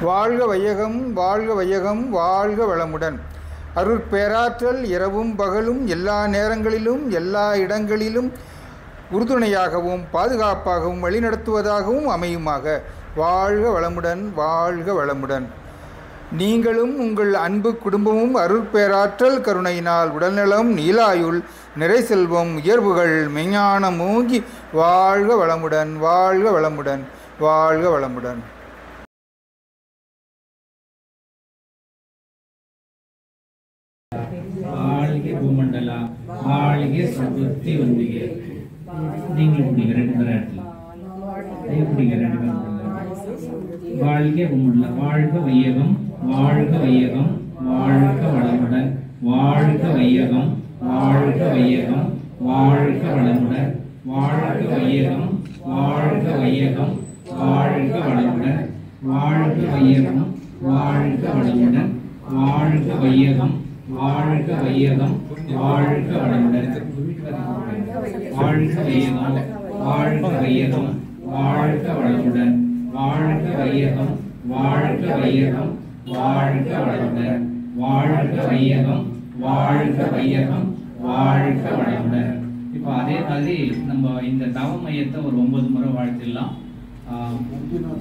வாழ்க வையகம், வாழ்க வையகம், வாழ்க வளமுடன். அருட்பேராற்றல் இரவும் பகலும் எல்லா நேரங்களிலும் எல்லா இடங்களிலும் உறுதுணையாகவும் பாதுகாப்பாகவும் வழிநடத்துவதாகவும் அமையுமாக. வாழ்க வளமுடன், வாழ்க வளமுடன். நீங்களும் உங்கள் அன்பு குடும்பமும் அருட்பேராற்றல் கருணையினால் உடல்நலம், நீலாயுள், நிறை செல்வம், உயர்வுகள், மெஞ்ஞானம் ஓங்கி வாழ்க வளமுடன், வாழ்க வளமுடன், வாழ்க வளமுடன். வாழ்க பூமண்டலா, வாழ்க சதுர்த்தி வந்திக. நீங்களும் பிடிங்க, ரெண்டு பேரும் இடத்துல பிடிங்க, ரெண்டு பேரும். வாழ்க பூமண்டலா, வாழ்க வையகம், வாழ்க வையகம், வாழ்க வளமுடன். வாழ்க வையகம், வாழ்க வையகம், வாழ்க வளமுடன். வாழ்க வையகம், வாழ்க வையகம், வாழ்க வளமுடன். வாழ்க வையகம், வாழ்க வளமுடன். வாழ்க வையகம், வாழ்க வையகம், வாழ்க வளமுடன். வாழ்க வையகம், வாழ்க வையகம், வாழ்க வளமுடன். வாழ்க வையகம், வாழ்க வையகம், வாழ்க வளமுடன். வாழ்க வையகம், வாழ்க வையகம், வாழ்க வளமுடன். இப்போ அதே மாதிரி நம்ம இந்த தவ மையத்தை ஒரு 9 முறை வாழ்த்திடலாம்.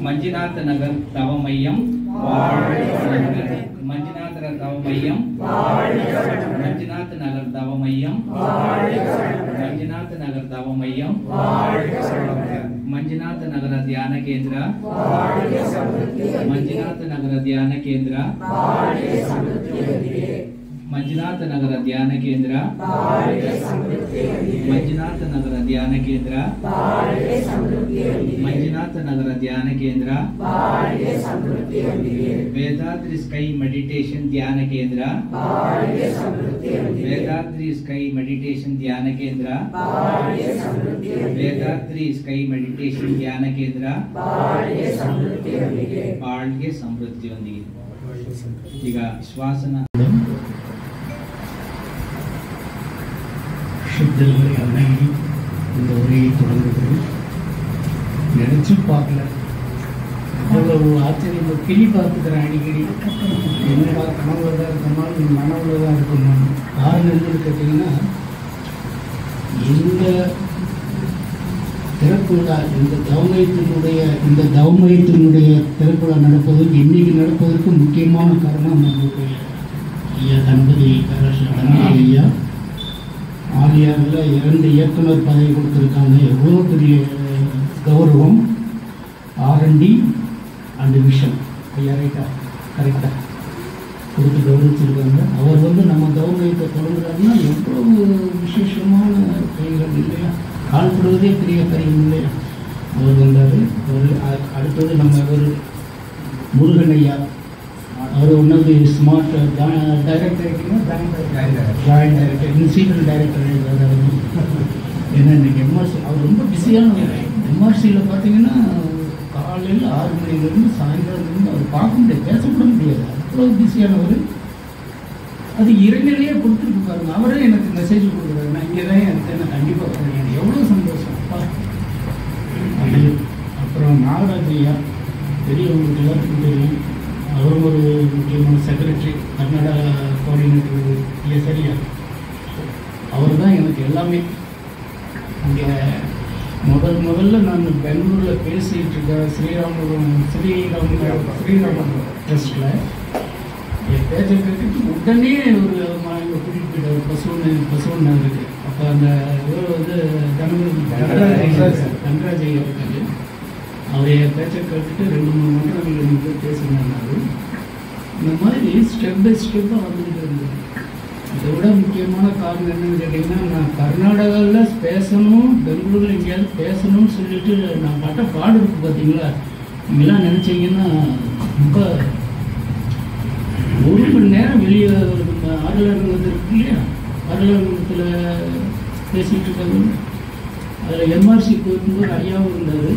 மஞ்சுநாத் நகர் தவ மையம் வாழ்க வளமுடன். மஞ்சுநாத் தவ மையம், மஞ்சுநாத் நகர் தவ மையம், மஞ்சுநாத் நகர் தவ மையம், ಮಂಜುನಾಥ ನಗರ ಧ್ಯಾನ ಕೇಂದ್ರ, ಮಂಜುನಾಥ ನಗರ ಧ್ಯಾನ ಕೇಂದ್ರ, ಮಂಜುನಾಥ ನಗರ ಧ್ಯಾನ ಕೇಂದ್ರ, ಮಂಜುನಾಥ ನಗರ ಧ್ಯಾನ ಕೇಂದ್ರ, ಮಂಜುನಾಥ ನಗರ ಧ್ಯಾನ ಕೇಂದ್ರ, ವೇದಾದ್ರಿ ಸ್ಕೈ ಮೆಡಿಟೇಷನ್ ಧ್ಯಾನ ಕೇಂದ್ರ, ವೇದಾದ್ರಿ ಸ್ಕೈ ಮೆಡಿಟೇಷನ್ ಧ್ಯಾನ ಕೇಂದ್ರ, ವೇದಾದ್ರಿ ಸ್ಕೈ ಮೆಡಿಟೇಷನ್ ಧ್ಯಾನ ಕೇಂದ್ರ, ಬಾಳ್ಗೆ ಸಮೃದ್ಧಿಯೊಂದಿಗೆ. ಈಗ ಶ್ವಾಸನ சித்தர்களை அன்னைக்கு இந்த உரையை தொடங்குகிறது. நினைச்சு பார்க்கல, அவ்வளவு ஆச்சரியம். கிளி பார்த்துக்கிறேன் அடிக்கடி, என்னடா கனவுல தான் இருக்கணுமா நீ மனவுல தான் இருக்கணுமா. காரணம் என்னன்னு கேட்டீங்கன்னா, இந்த திறப்புழா, இந்த தவமயத்தினுடைய திறப்புழா நடப்பதற்கு, இன்னைக்கு நடப்பதற்கு முக்கியமான காரணம் நம்மளுடைய ஐயா தன்பதி ஐயா ஆலியாவில் 2 இயக்குனர் பதவி கொடுத்துருக்காங்க. எவ்வளோ பெரிய கௌரவம். R&D அண்ட் விஷன் ஐயா ரைட்டா கரெக்டாக கொடுத்து கௌரவிச்சிருக்காங்க. அவர் நம்ம கௌரவத்தை தொடங்குறாருன்னா எவ்வளவு விசேஷமான கைகள் இல்லையா, கால்படுவதே பெரிய காரியம் இல்லையா. அவர் வந்தார். அடுத்தது நம்ம ஒரு முருகன் ஐயா, அவர் ஒன்றாவது smart director, joint director, incident director. ஏன்னா இன்னைக்கு எம்ஆர்சி அவர் ரொம்ப பிஸியானவர். எம்ஆர்சியில் பார்த்தீங்கன்னா காலையில் 6 மணிலேருந்து சாயந்தரத்துலேருந்து அவர் பார்க்க முடியாது, பேசக்கூட முடியாது, அவ்வளோ பிஸியானவர். அது இறைநிலையே கொடுத்துருக்கு பாருங்க. அவரே எனக்கு மெசேஜ் கொடுக்குறாரு, நான் இங்கே தான் எனக்கு கண்டிப்பாக போகிறேன். எவ்வளோ சந்தோஷம். அது அப்புறம் நாகராஜ் ஐயா, பெரியவங்களுக்கு எல்லாருக்கும் தெரியும். அவரும் ஒரு முக்கியமான செக்ரட்டரி, கர்நாடகா கோஆர்டினேட்டர் சரியா. அவர் தான் எனக்கு எல்லாமே. இங்கே முதல்ல நான் பெங்களூரில் பேசிகிட்டு இருக்கேன் ஸ்ரீராமபுரம் ட்ரஸ்ட்டில். என் பேச்சை கேட்டுட்டு உடனே ஒரு இங்கே கூட்டிகிட்டு போயிட்டார் பசுவன் நகருக்கு. அப்போ அந்த இவர் தங்கராஜ் ஐயா இருக்காரு. அவர் என் பேச்சை கேட்டுட்டு 2-3 மண்டலங்கள் எனக்கு பேசினாரு. இந்த மாதிரி ஸ்டெப் பை ஸ்டெப்பாக வந்துக்கிட்டு இருந்தது. இதை விட முக்கியமான காரணம் என்னன்னு கேட்டிங்கன்னா, நான் கர்நாடகாவில் பேசணும், பெங்களூரில் எங்கேயாவது பேசணும்னு சொல்லிட்டு நான் பட்ட பாடு இருக்கு பார்த்தீங்களா. நீங்களாம் நினச்சிங்கன்னா ரொம்ப 1 மணி நேரம் வெளியே ஆடலரங்கத்தில் இருக்கு இல்லையா, ஆடலரங்கத்தில் பேசிகிட்டு இருக்காங்க. அதில் எம்ஆர்சி போயிருக்கும்போது ஐயாவும் இருந்தார்.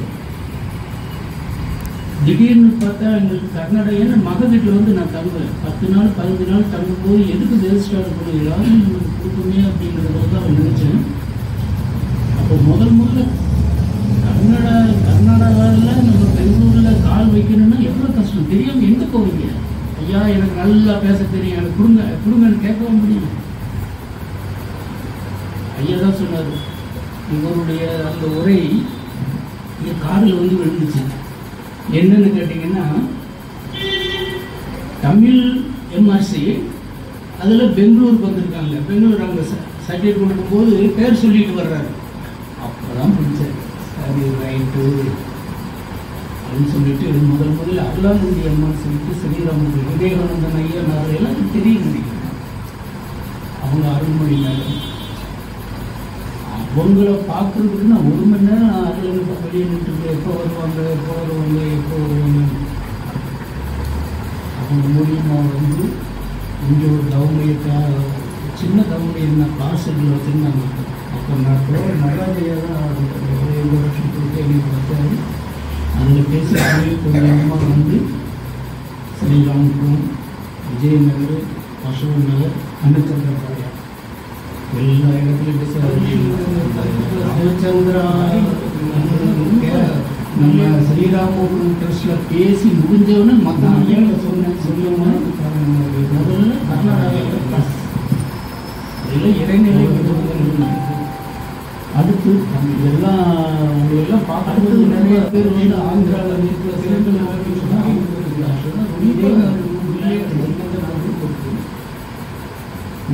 திடீர்னு பார்த்தா எங்களுக்கு கர்நாடகா, ஏன்னா மக வீட்டில் நான் தங்குவேன் 10 நாள் 15 நாள் தங்கும்போது எதுக்கு ரெஜிஸ்டர் பண்ணி எல்லாரும் எங்களுக்கு கொடுக்குமே அப்படிங்கிறத தான் நினச்சேன். அப்போ முதல்ல கர்நாடகாவில் நம்ம பெங்களூரில் கால் வைக்கணும்னா எவ்வளோ கஷ்டம் தெரியாமல் எங்கே போவீங்க? ஐயா எனக்கு நல்லா பேச தெரியும், எனக்கு கொடுங்கன்னு கேட்கவும் முடியும். ஐயா தான் சொன்னார், இவருடைய அந்த உரை என் காதில் வந்து விழுந்துச்சு. என்னன்னு கேட்டிங்கன்னா, தமிழ் எம்ஆர்சி அதில் பெங்களூருக்கு வந்திருக்காங்க. பெங்களூர் அவங்க சர்டிஃபிகேட் கொடுக்கும்போது பேர் சொல்லிட்டு வர்றாரு. அப்போ தான் பிடிச்சார், சரி ரைட்டு அப்படின்னு சொல்லிட்டு முதல்ல அல்லாங்குடி அம்மான்னு சொல்லிட்டு ஸ்ரீராமன் விவேகானந்தன் ஐயா நான் எல்லாருக்கும் தெரியும் நினைக்கிறேன். அவங்க அருள்மொழி மேடம் அவங்கள பார்க்குறதுக்கு நான் 1 மணி நேரம் அதில் வெளியே நின்றுட்டு எப்போ வருவாங்க. அவங்க மூலியமாக வந்து இங்கே ஒரு தவமையை சின்ன தவமையை நான் காசெட்டில் வச்சுருந்தாங்க. அப்போ நான் நடராஜையாக தான் 2 வருஷம் கொடுத்து எனக்கு வச்சாரு. அதில் பேசி கொஞ்சமாக வந்து ஸ்ரீராமுக்கும் விஜயநகர், அசோக் நகர், அன்னச்சந்திரபாளையம் எல்லா இடத்துலையும் பேசி ராமச்சந்திரா நம்ம ஸ்ரீராமபுரம் ட்ரஸ்டில் பேசி முடிஞ்சவொன்னே மற்ற ஐயாவை சொன்னோம்னா முதல்ல கர்நாடகாவில் இதெல்லாம் இடைநிலை அடுத்து இதெல்லாம் அவங்களெல்லாம் பார்க்கும்போது நிறைய பேர் வந்து ஆந்திராவில் இருக்கிற சிறப்பில்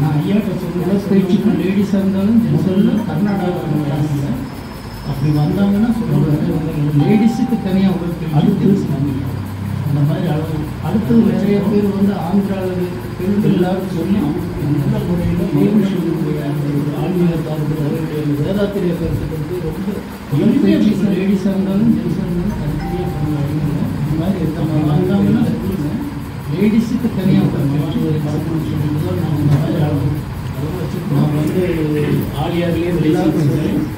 நான் ஐயாட்ட சொன்ன பயிற்சிக்கு லேடிஸாக இருந்தாலும் ஜென்ஸில் கர்நாடகாவில் அப்படி வந்தாங்கன்னா சொல்லுவாங்க லேடிஸுக்கு தனியாக ஒரு அடுத்து அந்த மாதிரி அளவு. அடுத்தது நிறைய பேர் வந்து ஆந்திராவில் பெண்கள் எல்லாரும் சொல்லி நல்ல முறையில் ஆன்மீகத்தார்கள் அவருடைய வேதாத்திரிய கருத்துக்களுக்கு ரொம்ப லேடிஸாக இருந்தாலும் ஜென்ஸாக இருந்தாலும் தனியாக பண்ணுவாங்க. இந்த மாதிரி இருக்காங்க வந்தாங்கன்னா சொல்லுங்க லேடிஸுக்கு தனியாக கலக்கணும்னு சொல்லிட்டு தான் நான் இந்த மாதிரி அளவு நான் வந்து ஆலியாரிலே எல்லாருக்கும்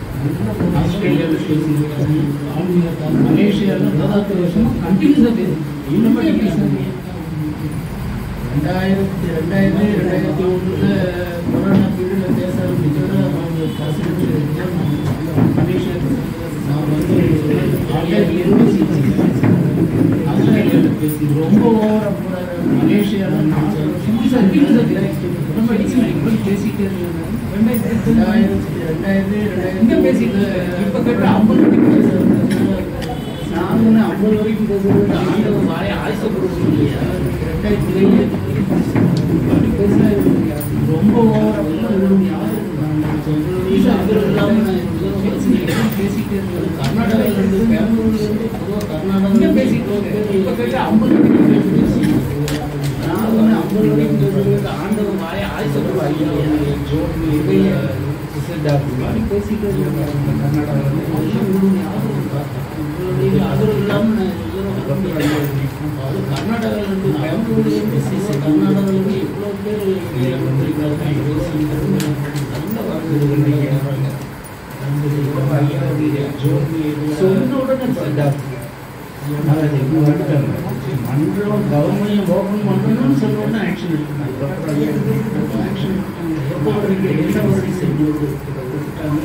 ஆஸ்திரேலியாவில் பேசியிருக்காங்க, ஆன்மீகத்தால் மலேசியாவில் வேதாத்திரிய கண்டினியூஸாக பேசுகிறேன். இன்னுமே பேசுகிறேன். 2001 கொரோனா பீரியடில் பேச ஆரம்பிச்சோட அவங்க பர்சன்டேஜ் மலேசியாவில் நான் வந்து ஆலியாரிலேருந்து ஆஸ்திரேலியாவில் பேசி ரொம்ப ஓவராக போகிறாரு. மலேசியாவில் பேசிக்கிட்டே இருந்தாங்க. 2000 பேசிட்டு இப்போ கேட்ட 50 நாங்கள் 50 வரைக்கும் பேசுகிறது ஆண்டவன் வாயை ஆசைப்படுவோம் இல்லையா? 2000 அப்படி பேசினா ரொம்ப ஓவராக பேசிக்கிட்டே இருந்தது. கர்நாடகாவிலேருந்து பெங்களூர்லேருந்து பொதுவாக கர்நாடகா பேசிட்டு இப்போ கேட்ட 50 நாங்கள் 50 வரைக்கும் பேசுகிறது ஆண்டவன் வாயை ஆசைப்படுவோம் இல்லையா? பேசிட்டு கர்நாடகாவில் ஆதரவு இல்லாமல் அது கர்நாடகாவிலிருந்து பெங்களூர்லேருந்து கர்நாடகாவிலிருந்து எவ்வளோ பேர் சொன்ன உடனே மன்றம் கவர்மெண்ட் ஓப்பன் பண்ணணும்னு சொன்னோன்னா ஆக்ஷன் எடுக்கணும். எப்போ வரைக்கும் என்ன வரைக்கும் செஞ்சு கொடுத்துட்டாங்க.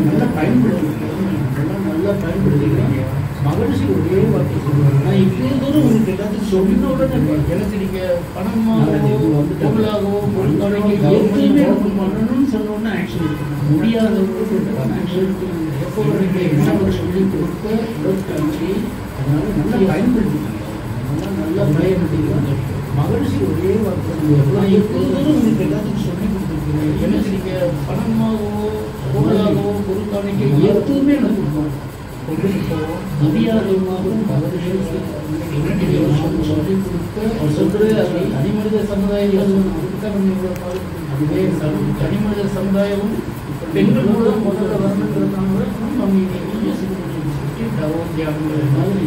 நல்லா பயன்படுத்திக்கலாம், நல்லா பயன்படுத்திக்கலாம். மகிழ்ச்சி ஒரே வார்த்தை சொல்லுவாங்க. நான் இவ்வளோ தூரம் உங்களுக்கு எல்லாத்துக்கும் சொன்ன உடனே எனக்கு நீங்கள் பணமாகவோ பொருளாகவோ பொருளாகவோ எதுவுமே ஓப்பன் பண்ணணும்னு சொன்னோன்னா ஆக்ஷன் எடுக்கணும். முடியாதவங்களுக்கு ஆக்ஷன் எடுக்கணும். எப்போ வரைக்கும் என்ன சொல்லி கொடுக்க உடற்காட்சி அதனால நல்லா பயன்படுத்திக்கலாம், நல்லா பயன்படுத்திக்கலாம். மகிழ்ச்சி ஒரே வார்த்தை நான் எவ்வளோ தூரம் உங்களுக்கு எல்லாத்துக்கும் சொல்லி கொடுத்துருக்கேன். எனக்கு நீங்கள் பணமாகவோ பொருளாகவோ பொருட்காணிக்க எதுவுமே எனக்கு கொடுக்கணும். முடியாதவங்களும் சொல்லி கொடுக்க அவர் சொல்கிறது அது தனிமனித சமுதாயம் அதுவே தனிமனித சமுதாயமும் பெண்கள் மூலம் முதல்ல வரணுங்கிறதுனால நம்ம மாதிரி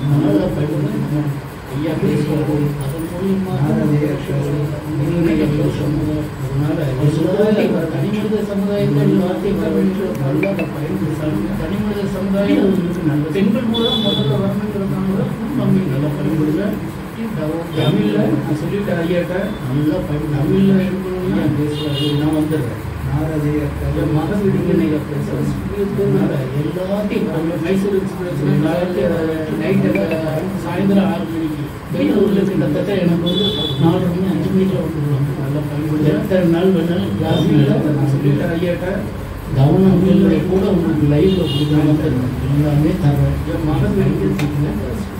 நல்லா பயன்படுத்த ஐயா பேசுவார். அதன் மூலியமாக தனிமனித சமுதாயத்தில் வார்த்தை நல்லா பயன்படுத்த தனிமனித சமுதாயம் பெண்கள் மூலம் முதல்ல வரணுங்கிறதுனால நம்ம நல்லா பயன்படுத்த தமிழில் நான் சொல்லிட்டேன் ஐயாட்ட நல்லா தமிழில் இருக்கணும்னு நான் பேசுவார். நான் வந்துடுறேன். எல்லாத்தையும் மைசூர் எக்ஸ்பிரஸ் நைட்டு சாயந்தரம் 6 மணிக்கு பெங்களூரில் கிட்டத்தட்ட எனக்கு வந்து 4 மணி 5 மணிக்கு வந்துடுவாங்க. நல்லா பயன்படுத்தி எத்தனை நாள் வேணாலும் கிளாஸ் சொல்லிட்டு ஐயாட்ட கவனம் கூட உங்களுக்கு லைவ்ல கொடுக்குறாங்க, எல்லாமே தர்றேன்.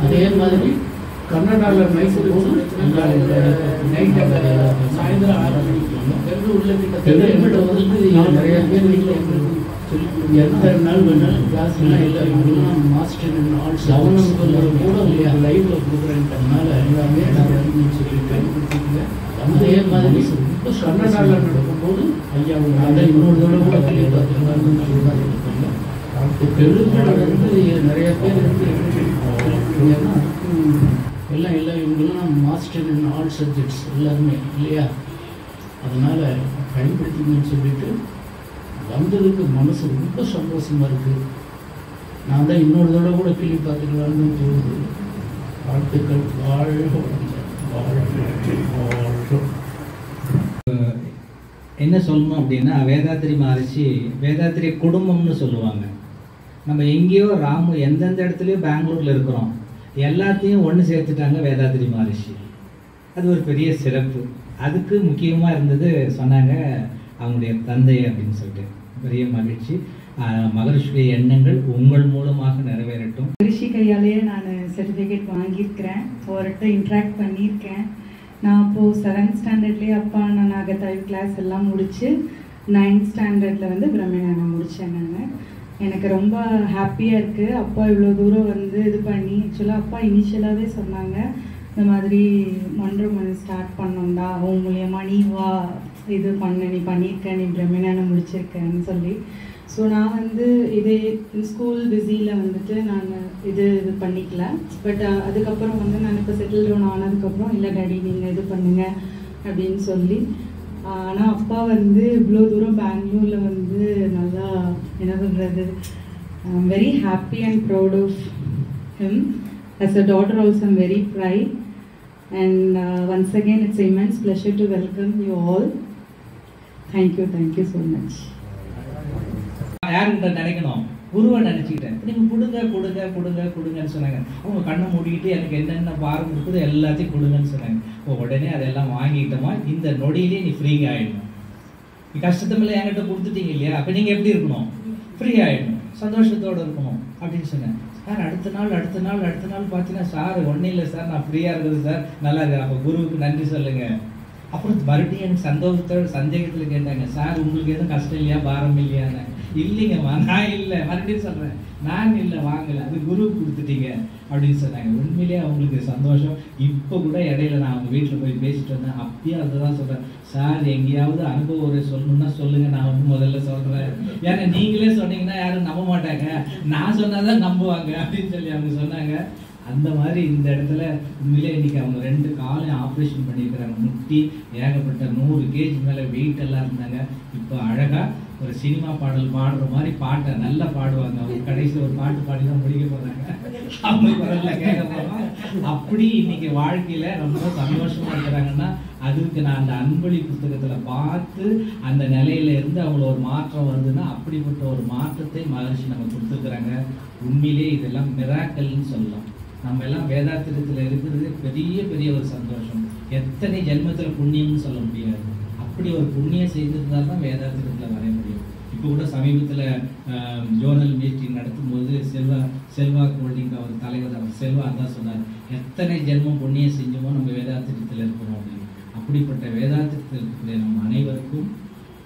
அதே மாதிரி கர்நாடகாவில் மைசூர் நைட்டு சாயந்தரம் 6 மணிக்கு பெங்களூரில் கிட்டத்தட்ட வந்து நிறைய பேர் வீட்டில் எத்தனை நாள் வேணாலும் கிளாஸ்லாம் எல்லாம் மாஸ்டர் கவனம் கூட லைவ்ல கொடுக்குறேன்றதுனால எல்லாமே தர்றேன்னு சொல்லி பயன்படுத்திக்கங்க. அதே மாதிரி கர்நாடகாவில் நடக்கும்போது ஐயா அதை இன்னொரு தடவை கூட கேள்வி பார்த்துருக்காங்க. பெரும்பாலும் வந்து நிறைய பேர் வந்து ஏன்னா எல்லாம் இவங்கெல்லாம் மாஸ்டர் இன் ஆல் சப்ஜெக்ட்ஸ் எல்லாருமே இல்லையா, அதனால் பயன்படுத்திங்கன்னு சொல்லிட்டு வந்ததுக்கு மனசு ரொம்ப சந்தோஷமாக இருக்குது. நான் தான் இன்னொரு தடவை கூட கேள்வி பார்த்துக்கலான்னு தோணுது. வாழ்த்துக்கள். வாழ்க என்ன சொல்லணும் அப்படின்னா, வேதாத்திரி மகரிஷி வேதாத்திரி குடும்பம்னு சொல்லுவாங்க. நம்ம எங்கேயோ எந்தெந்த இடத்துலையோ பெங்களூரில் இருக்கிறோம், எல்லாத்தையும் ஒன்று சேர்த்துட்டாங்க வேதாத்திரி மகரிஷி. அது ஒரு பெரிய சிறப்பு. அதுக்கு முக்கியமாக இருந்தது சொன்னாங்க அவங்களுடைய தந்தை அப்படின்னு சொல்லிட்டு. பெரிய மகிழ்ச்சி. மகரிஷியுடைய எண்ணங்கள் உங்கள் மூலமாக நிறைவேறட்டும். மகரிஷி கையாலேயே நான் சர்டிஃபிகேட் வாங்கியிருக்கிறேன், அவர்கிட்ட இன்ட்ராக்ட் பண்ணியிருக்கேன். நான் அப்போது 7th ஸ்டாண்டர்ட்லேயே அப்பா நான் நாகத்தாய் கிளாஸ் எல்லாம் முடித்து 9th ஸ்டாண்டர்டில் வந்து பிரம்மஞானம் முடித்தேன். நான் எனக்கு ரொம்ப ஹாப்பியாக இருக்குது. அப்பா இவ்வளோ தூரம் வந்து இது பண்ணி, ஆக்சுவலாக அப்பா இனிஷியலாகவே சொன்னாங்க இந்த மாதிரி மன்றம் ஸ்டார்ட் பண்ணோம்டா, அவன் மூலியமாக நீ வா இது பண்ண, நீ பண்ணியிருக்க, நீ பிரம்மஞானம் முடிச்சிருக்கேன்னு சொல்லி. ஸோ நான் வந்து இதே ஸ்கூல் பிஸியில் வந்துட்டு நான் இது பண்ணிக்கல. பட் அதுக்கப்புறம் வந்து நான் இப்போ செட்டில் டவுன் ஆனதுக்கப்புறம் இல்லை டாடி நீங்கள் இது பண்ணுங்க அப்படின்னு சொல்லி. ஆனால் அப்பா வந்து இவ்வளோ தூரம் பெங்களூரில் வந்து நல்லா என்ன பண்ணுறது, I'm very happy and proud of him. As a daughter also I'm very proud, and once again it's immense pleasure to welcome you all. Thank you so much. யாருக்கிட்ட நினைக்கணும், குருவை நினச்சிக்கிட்டேன். நீங்கள் கொடுங்கன்னு சொன்னாங்க. அவங்க கண்ணை மூடிக்கிட்டு எனக்கு என்னென்ன பாரம் இருக்குதோ எல்லாத்தையும் கொடுங்கன்னு சொன்னாங்க. உடனே அதெல்லாம் வாங்கிட்டோமா, இந்த நொடியிலே நீ ஃப்ரீ ஆகிடணும். நீ கஷ்டத்தமில்லை என்கிட்ட கொடுத்துட்டீங்க இல்லையா, அப்போ நீங்கள் எப்படி இருக்கணும், ஃப்ரீ ஆகிடணும், சந்தோஷத்தோடு இருக்கணும் அப்படின்னு சொன்னேன். சார் அடுத்த நாள் பார்த்தீங்கன்னா, சார் ஒன்றும் இல்லை சார், நான் ஃப்ரீயாக இருக்குது சார், நல்லா இருக்கு, அப்போ குருவுக்கு நன்றி சொல்லுங்கள். அப்புறம் மறுபடியும் எனக்கு சந்தேகத்தில் கேட்டாங்க, சார் உங்களுக்கு எதுவும் கஷ்டம் இல்லையா, பாரம் இல்லையான்னு. இல்லைங்கம்மா நான் இல்லை, மறுபடியும் சொல்கிறேன் நான் இல்லை, வாங்கலை, அது குருவுக்கு கொடுத்துட்டீங்க அப்படின்னு சொன்னாங்க. உண்மையிலேயே அவங்களுக்கு சந்தோஷம். இப்போ கூட இடையில நான் அவங்க வீட்டில் போய் பேசிட்டு வந்தேன், அப்பயும் அதை தான் சொல்கிறேன், சார் எங்கேயாவது அனுபவம் ஒரு சொல்லணும்னா சொல்லுங்கள், நான் வந்து முதல்ல சொல்கிறேன். ஏன்னா நீங்களே சொன்னீங்கன்னா யாரும் நம்ப மாட்டாங்க, நான் சொன்னால் தான் நம்புவாங்க அப்படின்னு சொல்லி அவங்க சொன்னாங்க. அந்த மாதிரி இந்த இடத்துல உண்மையிலே இன்னைக்கு அவங்க 2 காலையும் ஆப்ரேஷன் பண்ணியிருக்கிறாங்க. முட்டி ஏகப்பட்ட 100 kg மேலே வெயிட் எல்லாம் இருந்தாங்க. இப்போ அழகாக ஒரு சினிமா பாடல் பாடுற மாதிரி பாட்டை நல்லா பாடுவாங்க. அவங்க கடைசியில் ஒரு பாட்டு பாடி தான் முடிக்க போகிறாங்க, அவங்க குரல்ல கேட்க போகிறோம். அப்படி இன்னைக்கு வாழ்க்கையில் ரொம்ப சந்தோஷமாக இருக்கிறாங்கன்னா அதுக்கு நான் அந்த அன்பொழி புத்தகத்தில் பார்த்து அந்த நிலையில இருந்து அவங்கள ஒரு மாற்றம் வருதுன்னா அப்படிப்பட்ட ஒரு மாற்றத்தை மகரிஷி நம்ம கொடுத்துருக்குறாங்க. உண்மையிலே இதெல்லாம் மிராக்கல்னு சொல்லலாம். நம்ம எல்லாம் வேதாத்திரத்தில் இருக்கிறது பெரிய ஒரு சந்தோஷம். எத்தனை ஜென்மத்தில் புண்ணியம்னு சொல்ல முடியாது. அப்படி ஒரு புண்ணியம் செய்திருந்தால் தான் வேதாத்திரத்தில் வரைய முடியும். இப்போ கூட சமீபத்தில் ஜோனல் மீட்டிங் நடத்தும்போது செல்வா ஹோல்டிங் அவர் தலைவர் செல்வா தான் சொன்னார், எத்தனை ஜென்மம் புண்ணியம் செஞ்சோமோ நம்ம வேதாத்திரத்தில் இருக்கணும் அப்படின்னு. அப்படிப்பட்ட வேதாத்திரத்தில் இருக்கிற நம்ம அனைவருக்கும்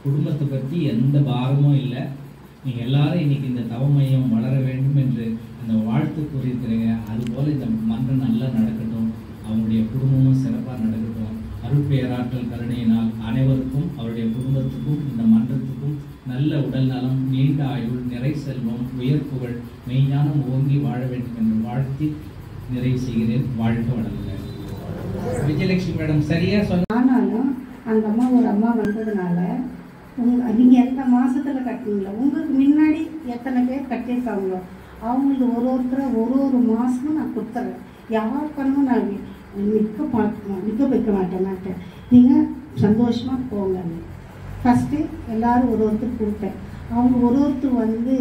குடும்பத்தை பற்றி எந்த பாரமும் இல்லை. நீங்கள் எல்லாரும் இன்னைக்கு இந்த தவ மையம் வளர வேண்டும் என்று அந்த வாழ்த்து கூறியிருக்கிறீங்க. அதுபோல் இந்த மன்றம் நல்லா நடக்கட்டும், அவங்களுடைய குடும்பமும் சிறப்பாக நடக்கட்டும். அருட்பேராற்றல் கருணையினால் அனைவருக்கும் அவருடைய குடும்பத்துக்கும் இந்த மன்றத்துக்கும் நல்ல உடல் நலம், நீண்ட ஆயுள், நிறை செல்வம், உயர் புகழ், மெய்ஞானம் ஓங்கி வாழ வேண்டும் என்று வாழ்த்தி நிறைவு செய்கிறேன். வாழ்க வளர்க. விஜயலட்சுமி மேடம் சரியா சொன்ன. ஆனாலும் அந்த அம்மா ஒரு அம்மா வந்ததுனால நீங்கள் எந்த மாதத்தில் கட்டுறீங்களோ உங்களுக்கு முன்னாடி எத்தனை பேர் கட்டியிருக்காங்களோ அவங்களுக்கு ஒரு மாதமும் நான் கொடுத்துட்றேன். யார் பண்ணணும் நான் நிற்க வைக்க மாட்டேன். நீங்கள் சந்தோஷமாக போங்க. ஃபஸ்ட்டு எல்லோரும் ஒருத்தர் கொடுத்தேன். அவங்க ஒருத்தர் வந்து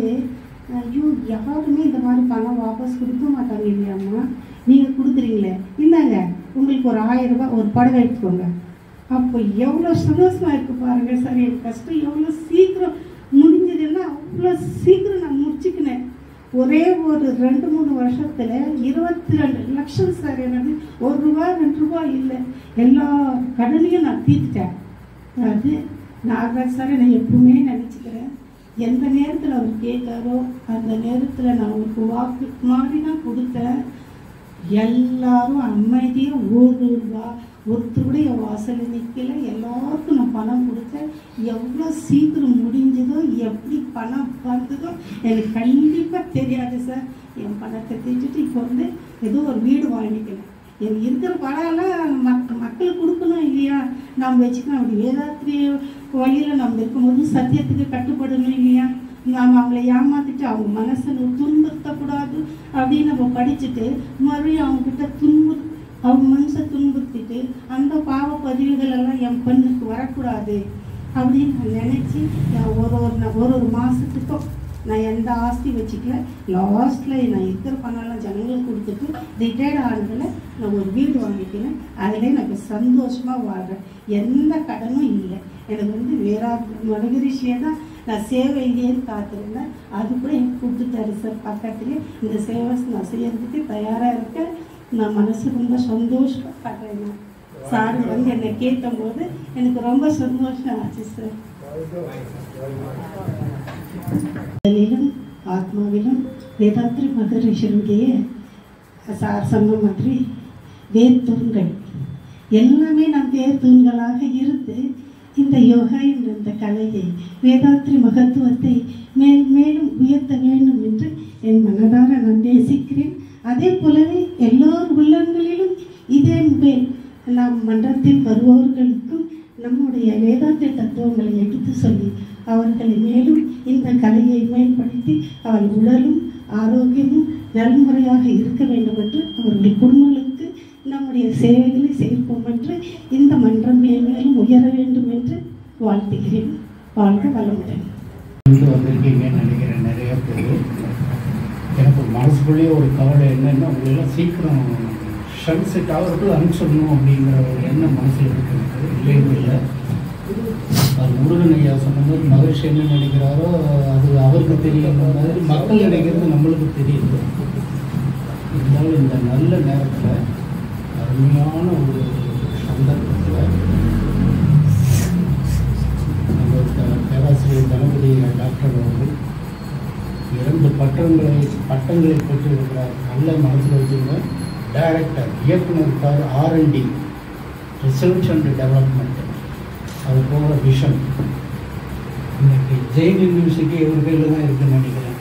ஐயோ யாருமே இந்த மாதிரி பணம் வாபஸ் கொடுக்க மாட்டாங்க இல்லையாம்மா, நீங்கள் கொடுக்குறீங்களே, இந்தாங்க உங்களுக்கு ஒரு 1000 ரூபாய் ஒரு புடவை எடுத்துக்கோங்க. அப்போ எவ்வளோ சந்தோஷமாக இருக்குது பாருங்கள் சார். என் கஷ்டம் எவ்வளோ சீக்கிரம் முடிஞ்சதுன்னா அவ்வளோ சீக்கிரம் நான் முடிச்சுக்கினேன். ஒரே ஒரு 2-3 வருஷத்தில் 22 லட்சம் சார். எனக்கு 1 ரூபா 2 ரூபா இல்லை, எல்லா கடனையும் நான் தீர்த்துட்டேன். அது நாகராஜ் சார் நான் எப்பவுமே நினச்சிக்கிறேன், எந்த நேரத்தில் அவர் கேட்டாரோ அந்த நேரத்தில் நான் அவருக்கு வாக்கு மாதிரி தான் கொடுத்தேன். எல்லாரும் அமைதியாக 1 ரூபா ஒருத்தருடைய வாசலில் நிற்கல, எல்லாருக்கும் நான் பணம் கொடுத்தேன். எவ்வளோ சீக்கிரம் முடிஞ்சதோ எப்படி பணம் வந்ததோ எனக்கு கண்டிப்பாக தெரியாது சார். என் பணத்தை தீர்த்துட்டு இப்போ வந்து ஏதோ ஒரு வீடு வாங்கிக்கிறேன். எனக்கு இருக்கிற பணம்லாம் மக்களுக்கு கொடுக்கணும் இல்லையா, நம்ம வச்சுக்கணும். அப்படி வேதாத்திரி வழியில் நம்ம இருக்கும்போது சத்தியத்துக்கு கட்டுப்படணும் இல்லையா, நாம் அவங்கள ஏமாற்றிட்டு அவங்க மனசை துன்புறுத்தக்கூடாது அப்படின்னு நம்ம படிச்சுட்டு மறுபடியும் அவங்கக்கிட்ட அவங்க மனசை துன்புறுத்திட்டு அந்த பாவ பதிவுகள் எல்லாம் என் பெண்ணுக்கு வரக்கூடாது அப்படின்னு நான் நினச்சி ஒரு மாதத்துக்கும் நான் எந்த ஆஸ்தி வச்சுக்கல. லாஸ்ட்டில் நான் இருக்கிற பணம்லாம் ஜனங்களுக்கு கொடுத்துட்டு ரிட்டையர்ட் ஆனதில் நான் ஒரு வீடு வாங்கிக்கிறேன். அதில் நான் சந்தோஷமாக வாழ்கிறேன். எந்த கடனும் இல்லை. எனக்கு வந்து மடகரிஷியை தான் நான் சேவையிலேன்னு காத்திருந்தேன். அது கூட எனக்கு கொடுத்துட்டாரு சார். பக்கத்துலேயே இந்த சேவை நான் செய்யறதுக்கு தயாராக இருக்கேன். நான் மனசு ரொம்ப சந்தோஷப்படுறேன். சார் வந்து என்னை கேட்டபோது எனக்கு ரொம்ப சந்தோஷம் ஆச்சு சார். ஆத்மாவிலும் வேதாத்திரி மகரிஷியுடைய சார் சொன்ன மாதிரி வேர்த்தூண்கள் எல்லாமே நம் வேர்த்தூண்களாக இருந்து இந்த யோகா என்ற இந்த கலையை வேதாத்திரி மகத்துவத்தை மேலும் உயர்த்த வேண்டும் என்று என் மனதார நான் நேசிக்கிறேன். அதே போலவே எல்லோர் உள்ளங்களிலும் இதே மேல் நாம் மன்றத்தில் வருபவர்களுக்கும் நம்முடைய வேதாத்திரி தத்துவங்களை எடுத்து சொல்லி அவர்களை மேலும் இந்த கலையை மேம்படுத்தி அவள் உடலும் ஆரோக்கியமும் நல்முறையாக இருக்க வேண்டும் என்று அவர்களுடைய குடும்பங்களுக்கு நம்முடைய சேவைகளை சேர்ப்போம் என்று இந்த மன்றம் மேலும் உயர வேண்டும் என்று வாழ்த்துகிறேன். வாழ்க வளமுடன். வந்திருக்கீங்கன்னு நினைக்கிறேன் நிறைய பேர். எனக்கு மனசுக்குள்ளேயே ஒரு கவலை என்னென்னா, உங்களெல்லாம் சீக்கிரம் சன்செட் ஆகிறதுக்குள்ள அனுப்பிச்சிடணும் அப்படிங்கிற ஒரு எண்ணம் மனசில் இருக்கிறது. இல்லைன்னு இல்லை, அது முருகன் ஐயா சொன்னபோது மகிழ்ச்சி என்ன நினைக்கிறாரோ அது அவருக்கு தெரியும் மாதிரி மக்கள் நினைக்கிறது நம்மளுக்கு தெரியுது. இருந்தாலும் இந்த நல்ல நேரத்தில் அருமையான ஒரு சந்தர்ப்பத்தில் நம்ம பேராசிரியர் கணபதி டாக்டர் அவர்கள் 2 பட்டங்களை பெற்றிருக்கிறார். நல்ல மனசில் வச்சுருங்க. டைரக்டர், இயக்குனர் for R&D, research and development. அது போகிற விஷன் இன்னைக்கு ஜெயின் யூனிவர்சிட்டி இவர் கையில் தான் இருக்குன்னு நினைக்கிறேன்.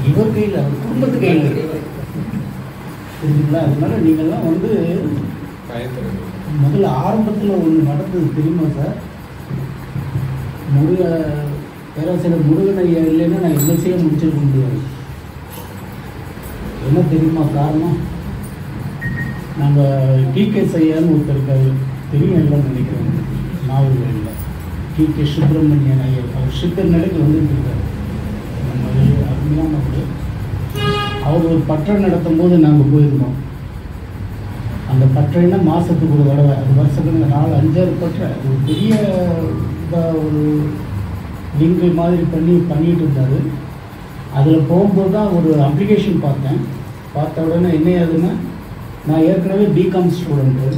இவர் கையில், அவர் குடும்பத்து கையில் இருக்கு. புரிஞ்சுங்களா? அதனால நீங்கள்லாம் வந்து முதல்ல ஆரம்பத்தில் ஒன்று நடந்தது தெரியுமா சார்? பேராசிரியர் முருகன் ஐயா இல்லைன்னா நான் எம்எஸ்சியே முடிச்சிருக்க முடியாது. என்ன தெரியுமா காரணம்? நாங்கள் டிகே ஐயான்னு ஒருத்தர் தெரியும் இல்லைன்னு நினைக்கிறேன். நாவல்களில் டிகே சுப்பிரமணியன் ஐயா, அவர் சித்தர் நிலைக்கு வந்துட்டு இருக்காரு. நம்ம அருமையான அவர் ஒரு பற்றம் நடத்தும் போது நாங்கள் போயிருந்தோம். அந்த பற்றைன்னா மாதத்துக்கு ஒரு தடவை, அது வருஷத்துக்கு 4-5 பற்றை ஒரு பெரிய ஒரு லிங்கு மாதிரி பண்ணிட்டு இருந்தார். அதில் போகும்போது தான் ஒரு அப்ளிகேஷன் பார்த்த உடனே என்ன ஆகுதுன்னா, நான் ஏற்கனவே பிகாம் ஸ்டூடெண்ட்டு,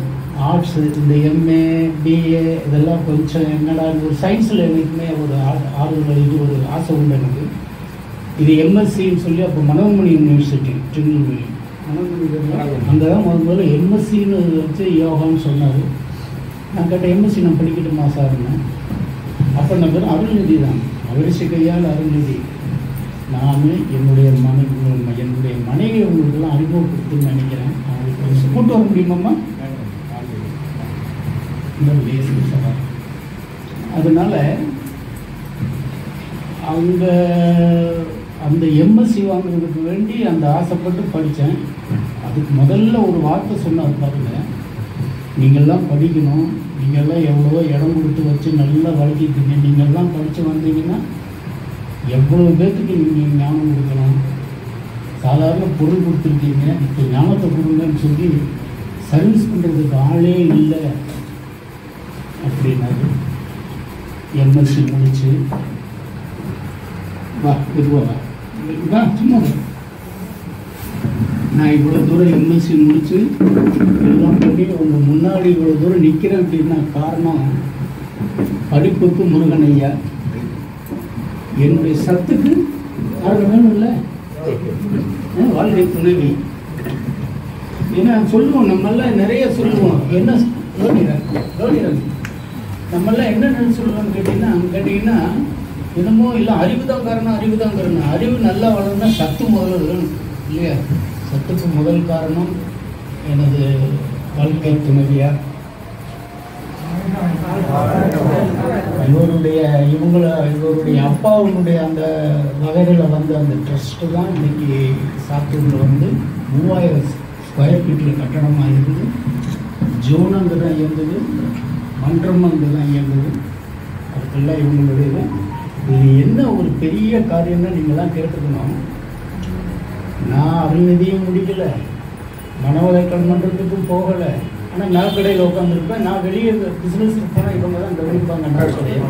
ஆர்ட்ஸு, இந்த எம்ஏ பிஏ இதெல்லாம் கொஞ்சம் என்னடா ஒரு சயின்ஸில் எனக்குமே ஒரு ஆர்வம், இது ஒரு ஆசை உண்டு எனக்கு. இது எம்எஸ்சின்னு சொல்லி அப்போ மனோன்மணி யூனிவர்சிட்டி திருநெல்வேலி, அங்கே தான் முதல்ல எம்எஸ்சின்னு வச்சு யோகான்னு சொன்னார். நான் கேட்டேன், எம்எஸ்சி நான் படிக்கட்டுமா சார்னு. அப்போ நான் பேர் அருள்நிதி தான், மகிழ்ச்சி கையால் அருள்நிதி. நான் என்னுடைய மனைவி உங்களுக்கெல்லாம் அறிமுகப்படுத்துன்னு நினைக்கிறேன். அவங்களுக்கு கூட்டு வர முடியுமாம்மா? அதனால் அந்த எம்எஸ்சி வாங்குறதுக்கு வேண்டி அந்த ஆசைப்பட்டு படித்தேன். அதுக்கு முதல்ல ஒரு வார்த்தை சொன்னார் பாருங்க, நீங்கள்லாம் படிக்கணும், நீங்கள்லாம் எவ்வளவோ இடம் கொடுத்து வச்சு நல்லா வளர்த்திருக்கீங்க. நீங்கள்லாம் படித்து வந்தீங்கன்னா எவ்வளோ பேர்த்துக்கு நீங்கள் ஞானம் கொடுக்கலாம். சாதாரண பொருள் கொடுத்துருக்கீங்க, இப்போ ஞானத்தை கொடுங்கன்னு சொல்லி சர்வீஸ் பண்ணுறதுக்கு ஆளே இல்லை அப்படின்னாரு. எம்எஸ்சி முடிச்சு வா இதுவா வா சும்மா நான் இவ்வளோ தூரம் எம்எஸ்சி முடித்து எல்லாம் பண்ணி உங்கள் முன்னாடி இவ்வளோ தூரம் நிற்கிறேன் அப்படின்னா காரணம் படிப்புக்கு முருகன் ஐயா. என்னுடைய சத்துக்கு யாரும் வேணும்ல, வாழ்க்கை துணைவி. ஏன்னா சொல்லுவோம், நம்மெல்லாம் நிறைய சொல்லுவோம். என்ன நம்மெல்லாம் என்னென்னு சொல்லுவோம்னு கேட்டிங்கன்னா என்னமோ இல்லை அறிவு தான் காரணம், அறிவு தான் காரணம். அறிவு நல்லா வளர்ந்தா சத்து முதல்ல வேணும் இல்லையா? சத்துக்கு முதல் காரணம் எனது வாழ்க்கை துணைவியார். இவருடைய அப்பாவுடைய அந்த வகைகளில் வந்து அந்த ட்ரஸ்ட்டு தான் இன்னைக்கு சாத்தூரில் வந்து 3000 ஸ்கொயர் ஃபீட்டில் கட்டடமாக இருந்து ஜோன் அங்கே தான் இயங்குது, மன்றம் அங்கே தான் இயங்குது. அதுக்கெல்லாம் இவங்களுடைய இது என்ன ஒரு பெரிய காரியம்னா நீங்கள்லாம் கேட்டுக்கணும். நான் அருள்நிதியும் முடிக்கலை, மனவளை கல்மன்றத்துக்கும் போகலை. ஆனால் நான் கடையில் உட்காந்துருப்பேன். நான் வெளியே பிஸ்னஸுக்கு போனால் இவங்க தான் கவனிப்பாங்க. நான் கடையை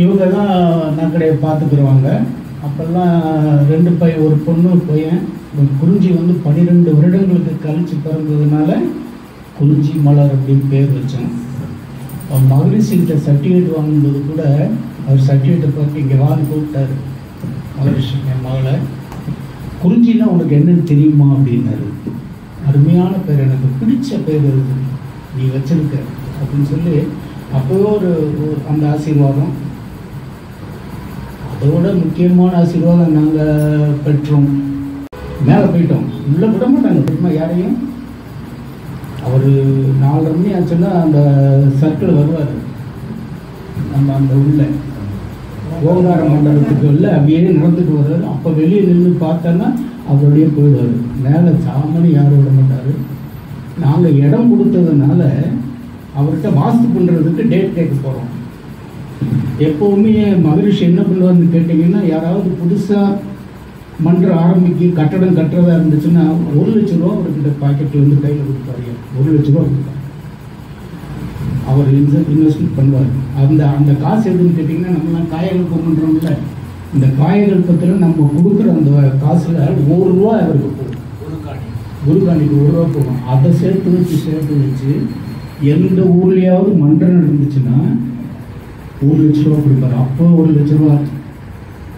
இவங்க தான் நக்கடையை பார்த்துக்குருவாங்க. அப்போல்லாம் 2 ஒரு பொண்ணு பையன். குறிஞ்சி வந்து 12 வருடங்களுக்கு கழிச்சு பிறந்ததுனால குறிஞ்சி மலர் அப்படின்னு பேர் வச்சோம். மகரிஷிகிட்ட சர்டிஃபிகேட் வாங்கும்போது கூட அவர் சர்டிஃபிகேட்டை பார்த்து இங்கே வாங்கி கூப்பிட்டாரு. மகரிஷி என் மகளை, குறிஞ்சின்னா உனக்கு என்னன்னு தெரியுமா அப்படின்னாரு. அருமையான பேர், எனக்கு பிடிச்ச பேர் இருக்கு, நீ வச்சிருக்க அப்படின்னு சொல்லி அப்போவே ஒரு அந்த ஆசீர்வாதம். அதோட முக்கியமான ஆசீர்வாதம் நாங்கள் பெற்றோம். மேலே போயிட்டோம், உள்ளே விட மாட்டாங்க தெரியுமா யாரையும். அவர் 4:30 மணி ஆச்சுன்னா அந்த சர்க்கிள் வருவார். நம்ம அந்த உள்ள ஓங்கார மண்டலத்துக்கு உள்ள அப்படியே நடந்துட்டு வருவார். அப்போ வெளியே நின்று பார்த்தோன்னா அவருடைய போயிடுவார். மேலே சாமணி யாரும் விட மாட்டார். நாங்கள் இடம் கொடுத்ததுனால அவர்கிட்ட வாஸ்து பண்ணுறதுக்கு டேட் கேட்க போகிறோம். எப்போவுமே மகரிஷி என்ன பண்ணுவார்னு கேட்டிங்கன்னா, யாராவது புதுசாக மன்றம் ஆரம்பிக்கு கட்டடம் கட்டுறதா இருந்துச்சுன்னா 1 லட்ச ரூபா அவர்கிட்ட பாக்கெட்டில் வந்து கையில் கொடுப்பாரு. 1 லட்ச ரூபா கொடுப்பாரு. அவர் இன்வெஸ்ட்மெண்ட் பண்ணுவார். அந்த காசு எதுன்னு கேட்டிங்கன்னா, நம்மளாம் காயகல்பம் பண்ணுறோம்ல, இந்த காயகல்பத்தில் நம்ம கொடுக்குற அந்த காசில் 1 ரூபா அவருக்கு போகும். குருகாணிக்கு 1 ரூபா போகும். அதை சேர்த்து வச்சு எந்த ஊர்லேயாவது மன்றம் நடந்துச்சுன்னா 1 லட்ச ரூபா கொடுப்பாரு. அப்போ 1 லட்ச ரூபா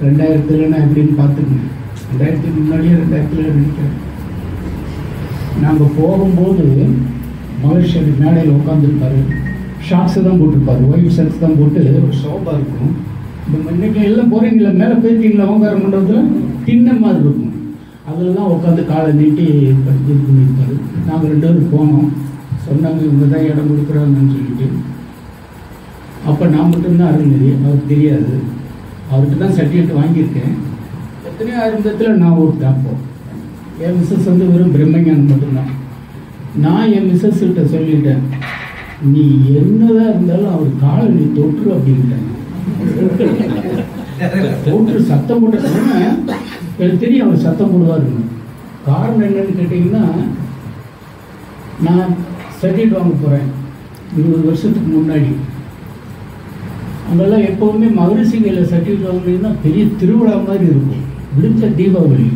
2000 எப்படின்னு பார்த்துக்கணும். 2000 முன்னாடியே 2000 நினைக்கிறேன். நாங்கள் போகும்போது மகரிஷி மேடையில் உட்காந்துருப்பாரு. ஷார்ட்ஸு தான் போட்டிருப்பாரு, ஒயிட் ஷர்ட்ஸ் தான் போட்டு ஒரு ஷோபாக இருக்கும். இந்த இன்னைக்கு எல்லாம் போகிறீங்களா, மேலே போயிருக்கீங்களா ஓங்கார மண்டபத்தில் தின்ன மாதிரி இருக்கும். அதில் தான் உட்காந்து காலை நீட்டி இது பண்ணியிருப்பாரு. நாங்கள் 2 பேரும் போனோம். சொன்னாங்க இவங்க தான் இடம் கொடுக்குறாங்கன்னு சொல்லிட்டு. அப்போ நான் மட்டும்தான் அருள்நிதி, அவருக்கு தெரியாது. அவர்கிட்ட தான் சர்டிஃபிகேட் வாங்கியிருக்கேன். எத்தனையோ ஆரம்பத்தில் நான் ஒரு தாப்போம். என் மிஸ்ஸஸ் வந்து வெறும் பிரம்மஞானம் மட்டும்தான். நான் என் மிஸ்ஸஸ் கிட்ட சொல்லிட்டேன், நீ என்னதான் இருந்தாலும் அவர் காலை நீ தொற்று அப்படின்ட்டேன். தொற்று சத்தம் போட்ட எனக்கு தெரியும் அவர் சத்தம் போடுவாருன்னு. காரணம் என்னன்னு கேட்டிங்கன்னா, நான் சர்டிஃபிகேட் வாங்க போகிறேன் 20 வருஷத்துக்கு முன்னாடி. அங்கெல்லாம் எப்போவுமே மகரிஷிகளில் சர்டிஃபிகேட் வாங்குறதுன்னா பெரிய திருவிழா மாதிரி இருக்கும். விடுத்த தீபாவளி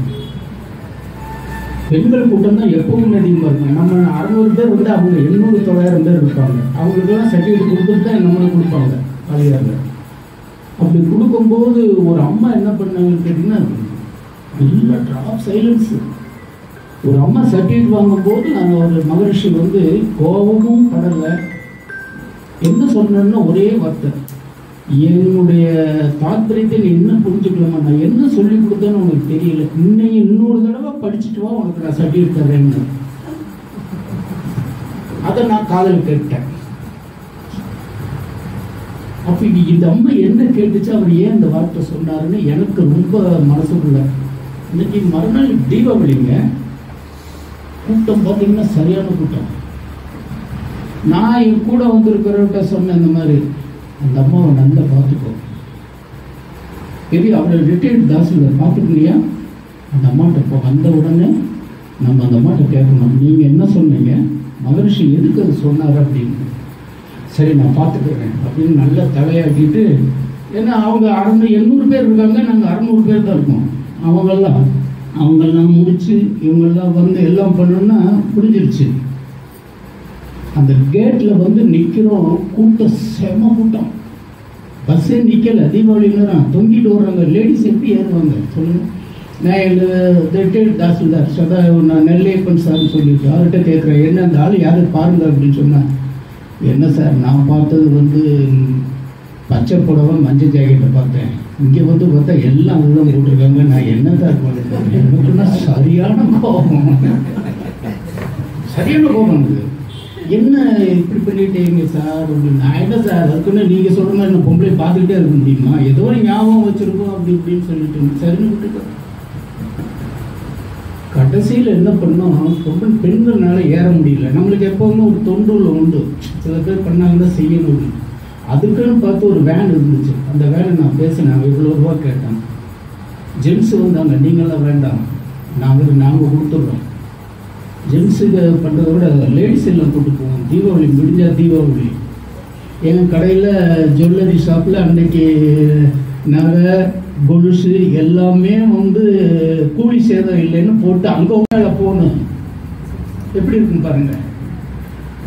பெண்கள் கூட்டம் தான் எப்பவும் அதிகமாக இருக்கும். நம்ம 600 பேர் வந்து அவங்க 800-900 பேர் இருப்பாங்க. அவங்களுக்கெல்லாம் சர்டிஃபிகேட் கொடுத்துட்டு தான் நம்மளுக்கு கொடுப்பாங்க காலியாக. அப்படி கொடுக்கும்போது ஒரு அம்மா என்ன பண்ணாங்கன்னு கேட்டிங்கன்னா, நல்ல ட்ராப் சைலன்ஸு. ஒரு அம்மா சர்டிஃபிகேட் வாங்கும்போது நாங்கள் ஒரு மகரிஷி வந்து கோபமும் படலை. என்ன சொன்னேன்னா ஒரே வார்த்தை, என்னுடைய தாத்பரியத்தை நீ என்ன புரிஞ்சுக்கலாமா, நான் என்ன சொல்லி கொடுத்தேன்னு உனக்கு தெரியல, இன்னொரு தடவை படிச்சுட்டு வா, உனக்கு நான் சர்டிஃபிகேட் தர்றேன்னு. அதை நான் காதல் கேட்டேன். அப்போ இந்த அம்மா என்ன கேட்டுச்சு, அவர் ஏன் இந்த வார்த்தை சொன்னாருன்னு எனக்கு ரொம்ப மனசுக்குள்ள. இன்னைக்கு மறுநாள் தீபாவளிங்க, கூட்டம் பார்த்தீங்கன்னா சரியான கூட்டம். நான் என் கூட வந்திருக்கிறவர்கிட்ட சொன்னேன், இந்த மாதிரி அந்த அம்மாவை நல்லா பார்த்துக்கோ, பெரிய அவரை ரிட்டையர்ட் தாசில்தார் பார்த்துக்கலையா, அந்த அம்மாட்ட இப்போ வந்த உடனே நம்ம அந்த அம்மாட்ட கேட்கணும், நீங்கள் என்ன சொன்னீங்க, மகரிஷி எதுக்கு அது சொன்னார் அப்படின்னு. சரி நான் பார்த்துக்கிறேன் அப்படின்னு நல்லா தலையாட்டிட்டு, ஏன்னா அவங்க 800 பேர் இருக்காங்க, நாங்கள் 600 பேர் தான் இருக்கோம். அவங்கெல்லாம் முடிச்சு இவங்கெல்லாம் வந்து எல்லாம் பண்ணோன்னா புரிஞ்சிருச்சு. அந்த கேட்டில் வந்து நிற்கிறோம், கூட்டம் செம கூட்டம், பஸ்ஸே நிற்கலை. தீபாவளி நேரம் தொங்கிட்டு வர்றாங்க, லேடிஸ் எப்படி ஏறுவாங்க சொல்லுங்கள். நான் எங்கள் ரிட்டையர்ட் தாசில்தார் நான் நெல்லையப்பன் சார்னு சொல்லிட்டு அவர்கிட்ட கேட்குறேன், என்ன அந்த ஆள் யாரு பாருங்க அப்படின்னு சொன்னேன். என்ன சார், நான் பார்த்தது வந்து பச்சை புடவை மஞ்சள் ஜாக்கெட்டை பார்த்தேன், இங்கே வந்து பார்த்தா எல்லாம் அதுதான் போட்டிருக்காங்க, நான் என்ன சார் பண்ணுறேன். எனக்குன்னா சரியான கோபம் இருக்குது. என்ன இப்படி பண்ணிட்டீங்க சார் அப்படின்னு. நான் என்ன சார், அதுக்குன்னு நீங்கள் சொல்கிற மாதிரி நான் பொம்பளை பார்த்துக்கிட்டே இருக்க முடியுமா, ஏதோ ஒரு ஞாபகம் வச்சுருக்கோம் அப்படி இப்படின்னு சொல்லிட்டு சரின்னு விட்டுட்டேன். கடைசியில் என்ன பண்ணோம், பெண்கள்னால ஏற முடியல. நம்மளுக்கு எப்போவுமே ஒரு தொண்டுல உண்டு, சில பேர் பண்ணாங்கன்னா செய்யணும். அதுக்குன்னு பார்த்து ஒரு வேன் இருந்துச்சு, அந்த வேனை நான் பேசினேன், இவ்வளோ ரூபா கேட்டேன். ஜென்ஸு வந்தாங்க, நீங்களாம் வேண்டாம், நாங்கள் கொடுத்துட்றோம். ஜென்ஸுக்கு பண்ணுறத விட லேடிஸ் எல்லாம் கூட்டு போவோம். தீபாவளி முடிஞ்சால் தீபாவளி எங்கள் கடையில் ஜுவல்லரி ஷாப்பில் அன்னைக்கு நகை கொலுசு எல்லாமே வந்து கூலி சேதம் இல்லைன்னு போட்டு அங்கே மேலே போகணும். எப்படி இருக்குன்னு பாருங்க.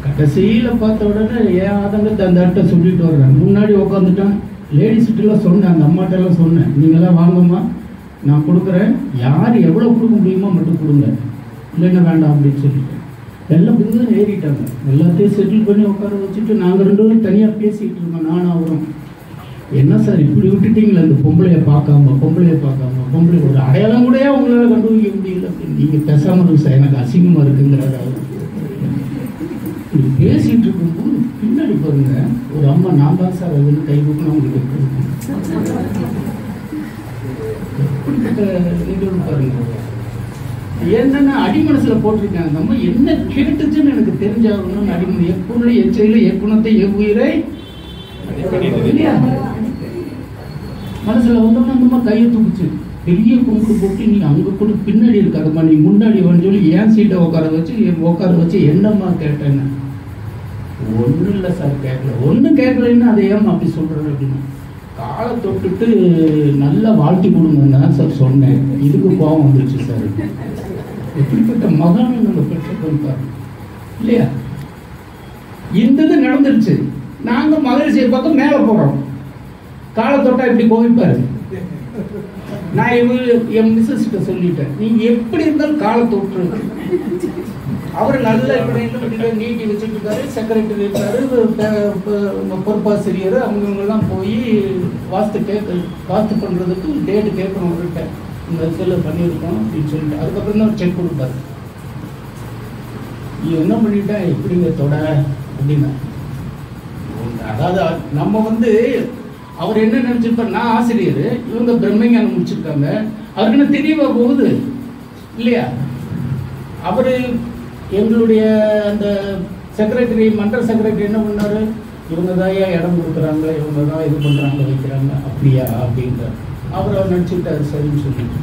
கடைசியில் பார்த்த உடனே ஏன் ஆதங்கத்தை அந்த அட்டை சொல்லிட்டு வர்றேன். முன்னாடி உட்காந்துட்டேன், லேடிஸ்கிட்டலாம் சொன்னேன், அந்த அம்மாட்டெல்லாம் சொன்னேன், நீங்களாம் வாங்கம்மா நான் கொடுக்குறேன், யார் எவ்வளோ கொடுக்க முடியுமோ மட்டும் கொடுங்க, இல்லைன்னா வேண்டாம் அப்படின்னு சொல்லிட்டேன். எல்லாம் புதுதான் ஏறிட்டாங்க, எல்லாத்தையும் செட்டில் பண்ணி உட்கார வச்சுட்டு நாங்கள் 2 பேரும் தனியாக பேசிகிட்டு இருக்கோம். நானும் அவரும், என்ன சார் இப்படி விட்டுட்டீங்களே அந்த பொம்பளையை பார்க்காம பொம்பளை ஒரு அடையாளம் கூட உங்களால் கண்டுபிடிக்க முடியல அப்படின்னு. நீங்கள் பேசாமல் இருக்கு சார், எனக்கு அசிங்கமாக இருக்குங்கிறாரு அவர். இப்படி பேசிகிட்டு இருக்கும்போது பின்னாடி பாருங்க ஒரு அம்மா, நான் தான் சார் அதுன்னு கை கொடுக்கணும் உங்களுக்கு நிகழ்வு பாருங்க. என்னன்னா அடிமனசுல போட்டிருக்காங்க, அந்த அம்மா என்ன கேட்டுச்சுன்னு எனக்கு தெரிஞ்சாகணும்னு. அடிமனை எப்பொருளை எச்சையில எக்குணத்தை எவ்வுயிரை இல்லையா மனசுல வந்தோம்னா அந்த அம்மா கையை தூக்குச்சு, பெரிய கும்பிடு போட்டு நீ அங்கே கூட பின்னாடி இருக்காதம்மா, நீ முன்னாடி வந்து சொல்லி ஏன் சீட்டை உட்கார வச்சு என்னம்மா கேட்டேன்னு. ஒன்றும் இல்லை சார் கேட்கல, ஒன்றும் கேட்கலன்னு அதை ஏன் அப்படி சொல்கிறேன் அப்படின்னு. காலை தொட்டுட்டு நல்லா வாழ்த்தி கொடுங்கன்னு தான் சார் சொன்னேன். இதுக்கு கோபம் வந்துருச்சு சார். எப்படிப்பட்ட மகன் நம்ம பெற்றுக்கொள்பார் இல்லையா. இந்த இது நடந்துருச்சு. நாங்கள் மகரிஷியை பக்கம் மேலே போகிறோம், காலை தொட்டா இப்படி கோவிப்பாரு. நான் என் மிஸ்ஸஸ்கிட்ட சொல்லிட்டேன், நீங்கள் எப்படி இருந்தாலும் காலை தொட்டு. அவர் நல்ல நீட்டி வச்சுட்டு இருக்காரு, செக்ரட்டரி இருக்காரு, பொறுப்பாசிரியர், அவங்கெல்லாம் போய் வாஸ்து பண்ணுறதுக்கு டேட்டு கேட்கணும் அவர்கிட்ட, இந்த செல்ல பண்ணியிருக்கோம் அப்படின்னு சொல்லிட்டு அதுக்கப்புறம் தான் செக் கொடுப்பாரு. என்ன பண்ணிட்டேன் எப்படிங்க தொட அப்படின்னா. அதாவது நம்ம வந்து அவர் என்ன நினைச்சிருப்பார், நான் ஆசிரியர், இவங்க பிரம்மஞானம் முடிச்சிருக்காங்க, அவருக்கு என்ன தெரியவா போகுது இல்லையா. அவர் எங்களுடைய அந்த செக்ரட்டரி, மன்ற செக்ரட்டரி என்ன பண்ணாரு, இவங்க தான் இடம் கொடுக்குறாங்க, இவங்க தான் இது பண்ணுறாங்க வைக்கிறாங்க அப்படியா அப்படின்றார். அவர் நினச்சிக்கிட்டாரு சரின்னு சொல்லிட்டு.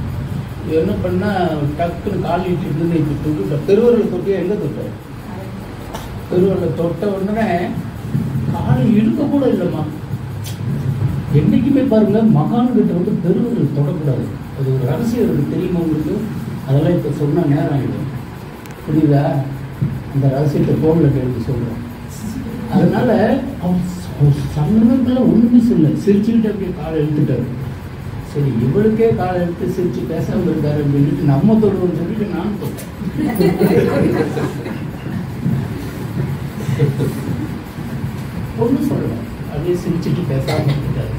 என்ன பண்ணால் டக்குன்னு காலிட்டு இருந்து இப்போ தொட்டு பெருவரில் தொட்டியா எங்கே தொட்டார், பெருவரில் தொட்ட உடனே காலை இழுக்க கூட இல்லைம்மா. என்றைக்குமே பாருங்க மகான்கிட்ட வந்து பெருவரில் தொடக்கூடாது, அது ஒரு ரகசியம் இருக்குது தெரியுமா உங்களுக்கு. அதெல்லாம் இப்போ சொன்னால் நேரம் ஆகிடும், புரியுதா. அந்த ரகசியத்தை ஃபோனில் கேட்டு சொல்கிறேன். அதனால் அவர் சங்கடங்கள்லாம் ஒன்றுமே சொல்ல, சிரிச்சுக்கிட்டு அப்படியே காலை இழுத்துட்டார். சரி இவளுக்கே காலை எடுத்து சிரிச்சு பேசாமல் இருக்காரு அப்படின்ட்டு நம்ம தொடுவோம்னு சொல்லிட்டு நான் தொட்டேன். ஒன்றும் சொல்லலாம், அப்படியே சிரிச்சுட்டு பேசாமல் இருக்காரு.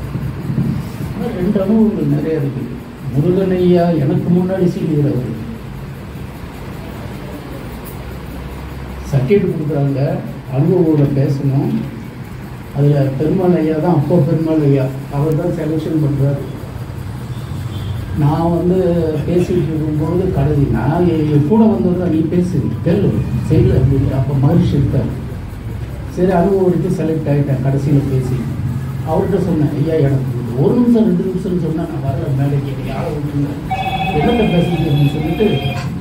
ஆனால் 2 அனுபவங்கள் நிறையா இருக்குது. முருகனையா எனக்கு முன்னாடி சீடுகிறவர் சர்டிஃபிகேட் கொடுக்குறாங்க, அனுபவோட பேசணும். அதில் பெருமாள் ஐயா தான், அப்போ பெருமாள் ஐயா அவர் தான் செலெக்ஷன் பண்ணுறாரு. நான் வந்து பேசிகிட்டு இருக்கும்போது கடைசி நான் கூட வந்தது நீ பேசு கேளு செய்யல அப்படின்னு. அப்போ மகிழ்ச்சி இருக்கார். சரி அனுபவம் செலக்ட் ஆகிட்டேன். கடைசியில் பேசி அவர்கிட்ட சொன்னேன், ஐயா எனக்கு 1 நிமிஷம் 2 நிமிஷம்னு சொன்னால் நான் வரல மேடைக்கு, எனக்கு யாரை விட்டுருங்க என்னத்தை பேசுறது அப்படின்னு சொல்லிட்டு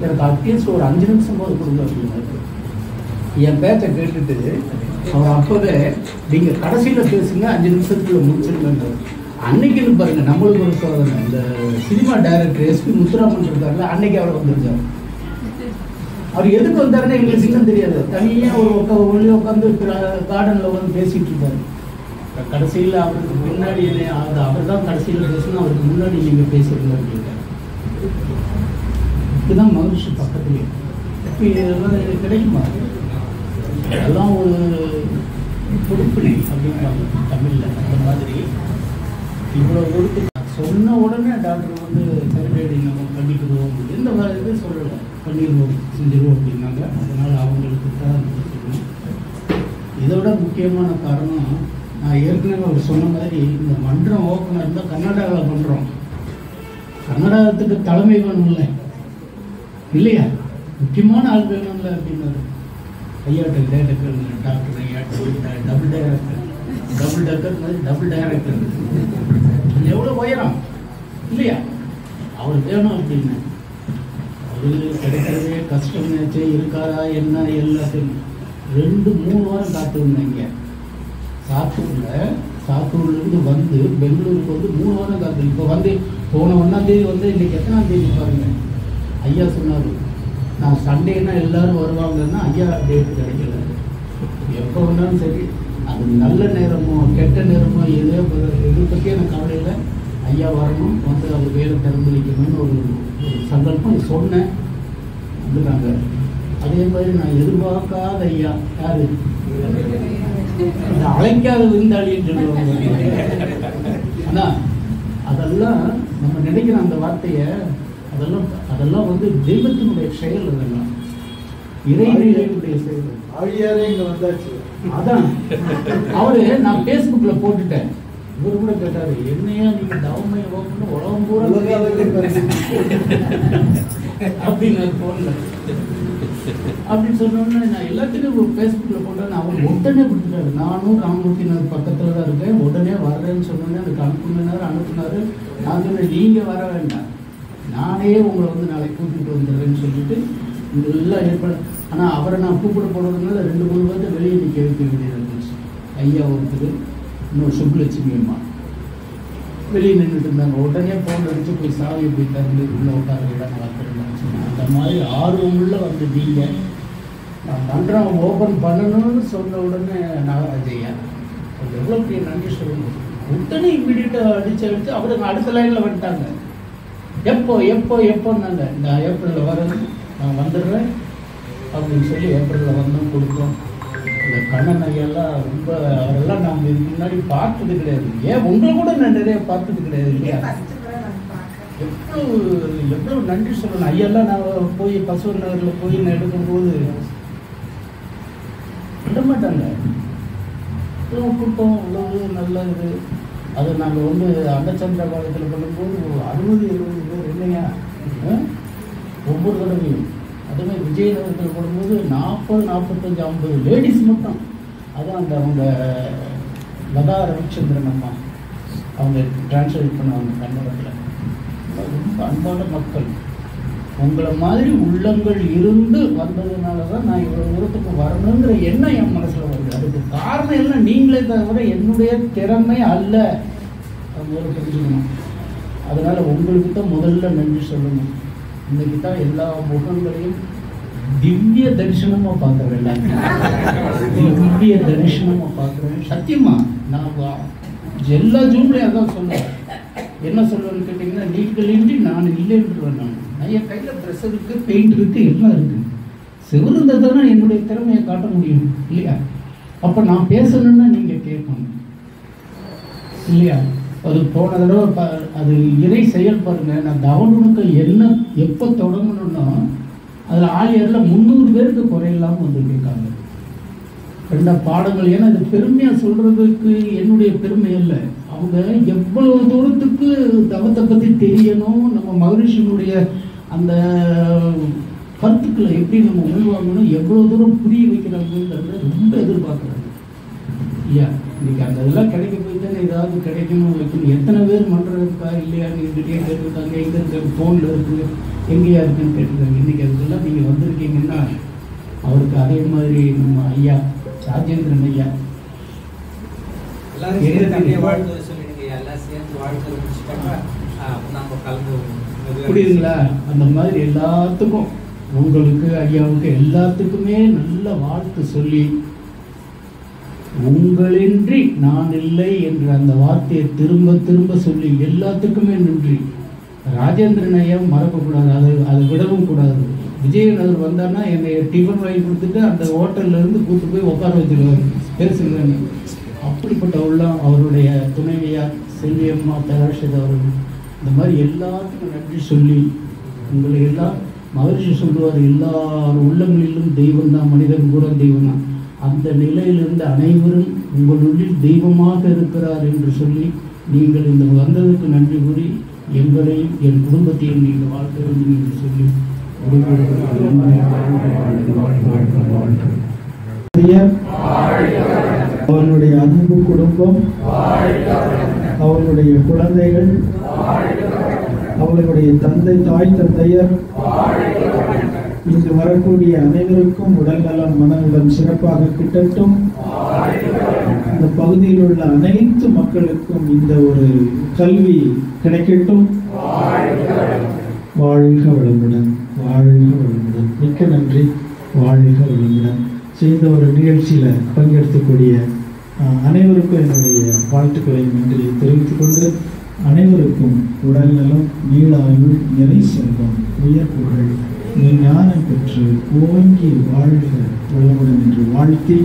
எனக்கு அட்லீஸ்ட் ஒரு 5 நிமிஷம் போது கொடுங்க அப்படின்னாரு. என் பேச்சை கேட்டுட்டு அவர் அப்போவே நீங்கள் கடைசியில் பேசுங்க 5 நிமிஷத்துக்குள்ள முடிச்சிருங்கன்றார். அன்னைக்குன்னு பாருங்க நம்மளுக்கு ஒரு சோதனை. இந்த சினிமா டைரக்டர் எஸ்பி முத்துராமன் இருக்காருல்ல, அன்னைக்கு அவர் வந்துருந்தார். அவர் எதுக்கு வந்தாருன்னா எங்களுக்கு இன்னும் தெரியாது. தனியாக ஒரு உட்காந்து கார்டனில் வந்து பேசிகிட்டு இருப்பார். கடைசியில் அவருக்கு முன்னாடி அவர் தான் கடைசியில் பேசணும், அவருக்கு முன்னாடி நீங்கள் பேசுறீங்க அப்படின்ட்டார். இதுதான் மகிழ்ச்சி பக்கத்துலேயே. இப்போ இதெல்லாம் எனக்கு கிடைக்குமா? அதெல்லாம் ஒரு பொறுப்பினை அப்படின்றாங்க தமிழில். அந்த மாதிரி இவ்வளோ ஒருக்கு சொன்ன உடனே டாக்டர் வந்து சர்ஜரி நம்ம பண்ணிக்கிடுவோம், எந்த இது சொல்லலை, பண்ணிடுவோம் செஞ்சிடுவோம் அப்படின்னாங்க. அதனால் அவங்களுக்கு தான் சொல்லணும். இதோட முக்கியமான காரணம் நான் ஏற்கனவே அவர் சொன்ன மாதிரி இந்த மன்றம் ஓப்பனாக இருந்தால் கர்நாடகாவில் பண்ணுறோம். கர்நாடகத்துக்கு தலைமை வேணும்ல இல்லையா, முக்கியமான ஆள் வேணும்ல அப்படின்னாரு. ஐயாட்ட டைரக்டர் டாக்டர் ஐயாட்ட டபுள் டக்கர் மாதிரி டபுள் டைரக்டர் எவ்வளோ உயரம் இல்லையா, அவர் வேணும் அப்படின்னு. அவரு கிடைக்கிறதே கஷ்டமாச்சே, இருக்காரா என்ன எல்லாத்தையும் 2-3 வாரம் காத்திருந்தேங்க. சாத்தூர்லேருந்து வந்து பெங்களூருக்கு வந்து 3 வாரம் காத்து. இப்போ வந்து போன 1ஆம் தேதி வந்து இன்றைக்கி எத்தனாம் தேதி பாருங்கள். ஐயா சொன்னார் நான் சண்டேனா எல்லோரும் வருவாங்கன்னா ஐயா டேட்டு கிடைக்கல. எப்போ வேணாலும் சரி, அது நல்ல நேரமோ கெட்ட நேரமோ எது பற்றி எனக்கு கவலை இல்லை. ஐயா வரணும், வந்து அவர் வேலை திறந்து வைக்கணும்னு ஒரு சங்கல்பம் சொன்னேன். வந்துட்டாங்க. அதே மாதிரி நான் எதிர்பார்க்காத ஐயா யாரு அழைக்காத விருந்தாளின்னு சொல்லுவாங்க. ஆனால் அதெல்லாம் நம்ம நினைக்கிற அந்த வார்த்தையை அதெல்லாம் வந்து தெய்வத்தினுடைய செயல். அதெல்லாம் இறைநிலையுடைய செயல். ஆழியாரே இங்கே வந்தாச்சு. அதான் அவரு நான் ஃபேஸ்புக்ல போட்டுட்டேன். இவரு கூட கேட்டாரு, என்னையா நீங்க தவமையை ஓப்பன் உலகம் பூரா அப்படின்னு போன்ல அப்படின்னு சொன்னோன்னே நான் எல்லாத்துக்கும் ஃபேஸ்புக்கில் போட்டேன். அவர் உடனே கொடுத்துட்டாரு. நானும் ராமமூர்த்தினார் பக்கத்தில் தான் இருக்கேன். உடனே வர்றேன்னு சொன்னோன்னே எனக்கு அனுப்புனாரு. நான் சொன்னேன் நீங்கள் வர வேண்டாம், நானே உங்களை வந்து நாளைக்கு கூட்டிகிட்டு வந்துடுறேன்னு சொல்லிட்டு இதெல்லாம் ஏற்பாடு. ஆனால் அவரை நான் கூப்பிட போனதுனால 2-3 பேர்த்த வெளியே நிற்க வைக்க வேண்டியது இருந்துச்சு. ஐயா ஒருத்தர், இன்னொரு சுப்புலட்சுமி அம்மா வெளியே நின்றுட்டு இருந்தாங்க. உடனே ஃபோன் அடித்து போய் சாவியை போய் தந்து உள்ள உட்கார இடம் வளர்த்துருந்தாங்க. அந்த மாதிரி ஆர்வமுள்ள வந்து நீங்கள் நான் மன்றம் ஓப்பன் பண்ணணும்னு சொன்ன உடனே நாகராஜ் ஐயா எவ்வளோ பெரிய நன்றி சொல்லணும். உடனே இம்மிடியட்டாக அடித்து அவருக்கு அடுத்த லைனில் வந்துட்டாங்க. எப்போன்னாங்க, இந்த ஏப்ரலில் வரேன் நான் வந்துடுறேன் அப்படின்னு சொல்லி ஏப்ரலில் வந்தோம் கொடுத்தோம். இந்த கண்ணன் ஐயெல்லாம் ரொம்ப அவரெல்லாம் நாம் இதுக்கு முன்னாடி பார்த்தது கிடையாது. ஏன் உங்களை கூட நான் நிறைய பார்த்தது கிடையாது இல்லையா. எவ்வளோ நன்றி சொல்லணும். ஐயெல்லாம் நான் போய் பசுவன் நகரில் போய் நான் எடுக்கும்போது விட மாட்டாங்க. இவ்வளோ கூட்டம், இவ்வளவு நல்ல இது. அது நாங்கள் வந்து அன்னச்சந்திர காலத்தில் பண்ணும்போது 60-70 பேர் இல்லையா ஒவ்வொரு தடவையும். அதுமாதிரி விஜயநகரத்தில் போடும்போது 40-45-50 லேடிஸ் மட்டும். அதான் அந்த அவங்க லதா ரவிச்சந்திரன் அம்மா அவங்க டிரான்ஸ்லேட் பண்ணுவாங்க கன்னடத்தில். ரொம்ப அன்பான மக்கள். உங்களை மாதிரி உள்ளங்கள் இருந்து வந்ததுனால தான் நான் இவ்வளோ தூரத்துக்கு வரணுங்கிற எண்ணம் என் மனசில் வருது. அதுக்கு காரணம் எல்லாம் நீங்களே தவிர என்னுடைய திறமை அல்ல. அது தெரிஞ்சுக்கணும். அதனால் உங்களுக்கு தான் முதல்ல நன்றி சொல்லணும். இன்னைக்கு தான் எல்லா முகங்களையும் திவ்ய தரிசனமாக பார்க்குறேன். திவ்ய தரிசனமாக பார்க்குறேன். சத்தியமா நான் எல்லா ஜூம்லையும் அதான் சொல்லுவேன். என்ன சொல்லுவேன்னு கேட்டிங்கன்னா, நீங்கள் இன்றி நான் இல்லைன்றேன். நான் என் கையில் ப்ரெஷ் இருக்குது, பெயிண்ட் இருக்குது, எல்லாம் இருக்குது. சிவருந்தது தானே என்னுடைய திறமையை காட்ட முடியும் இல்லையா. அப்போ நான் பேசணுன்னா நீங்கள் கேட்கணும் இல்லையா. அது போன தடவை அது இறை செயல் பாருங்க. நான் தவனுக்கு என்ன எப்போ தொடங்கணும்னா அதில் ஆழியரில் 300 பேருக்கு குறையில்லாமல் வந்துருக்காங்க. ரெண்டா பாடங்கள். ஏன்னா இது பெருமையாக சொல்கிறதுக்கு என்னுடைய பெருமை அல்ல. அவங்க எவ்வளவு தூரத்துக்கு தவத்தை பற்றி தெரியணும், நம்ம மகரிஷியினுடைய அந்த கருத்துக்களை எப்படி நம்ம உள்வாங்கணும், எவ்வளோ தூரம் புரிய வைக்கிறாங்கிறத ரொம்ப எதிர்பார்க்குறாங்க. ஐயா இன்னைக்கு அந்த இதெல்லாம் கிடைக்க போய் தானே ஏதாவது கிடைக்கணும் வைக்கணும். எத்தனை பேர் மன்றம் இருக்கா இல்லையான்னு எங்கிட்டே கேட்டுருக்காங்க. எங்கே இருக்க ஃபோனில் இருக்குது, எங்கேயா இருக்குன்னு கேட்டுருக்காங்க. இன்றைக்கி அதுக்கெல்லாம் நீங்கள் வந்திருக்கீங்கன்னா அவருக்கு அதே மாதிரி நம்ம ஐயா ராஜேந்திரன் ஐயா புரியுதுங்களா? அந்த மாதிரி எல்லாத்துக்கும் உங்களுக்கு ஐயாவுக்கு எல்லாத்துக்குமே நல்ல வாழ்த்து சொல்லி, உங்களின்றி நான் இல்லை என்ற அந்த வார்த்தையை திரும்ப திரும்ப சொல்லி எல்லாத்துக்குமே நன்றி. ராஜேந்திரன் ஐயா மறக்கக்கூடாது, அதை விடவும் கூடாது. விஜயநகர் வந்தான்னா என்னை டிஃபன் வாங்கி கொடுத்துட்டு அந்த ஹோட்டல்லேருந்து கூட்டு போய் உட்கார வச்சுருவாரு பேசுகிறேன்னு. அப்படிப்பட்ட உள்ளம் அவருடைய துணைவியார் செல்வியம்மா தராஷத் அவர்கள். இந்த மாதிரி எல்லாத்துக்கும் நன்றி சொல்லி, உங்களை எல்லாம் மகரிஷி சொல்லுவார், எல்லார் உள்ளங்களிலும் தெய்வம் தான், மனிதன் கூட தெய்வம் தான். அந்த நிலையிலிருந்து அனைவரும் உங்களுள்ளில் தெய்வமாக இருக்கிறார் என்று சொல்லி, நீங்கள் இந்த வந்ததுக்கு நன்றி கூறி எங்களையும் என் குடும்பத்தையும் நீங்கள் வாழ்க்க வேண்டும் என்று சொல்லி அவர்களுடைய அன்பு குடும்பம், அவர்களுடைய குழந்தைகள், அவர்களுடைய தந்தை தாய் தந்தையர், இங்கு வரக்கூடிய அனைவருக்கும் உடல் நலம் மனநலம் சிறப்பாக கிட்டட்டும். இந்த பகுதியில் உள்ள அனைத்து மக்களுக்கும் இந்த ஒரு கல்வி கிடைக்கட்டும். வாழ்க வளமுடன், வாழ்க வளமுடன். மிக்க நன்றி. வாழ்க வளமுடன். செய்த ஒரு நிகழ்ச்சியில் பங்கெடுக்கக்கூடிய அனைவருக்கும் என்னுடைய வாழ்த்துக்களை நன்றி தெரிவித்துக் கொண்டு, அனைவருக்கும் உடல் நலம், நீளாயுள், நிறை செல்வம், உயர் புகழ், ஞானம் பெற்று ஓங்கி வாழ்க வளமுடன் என்று வாழ்த்தி,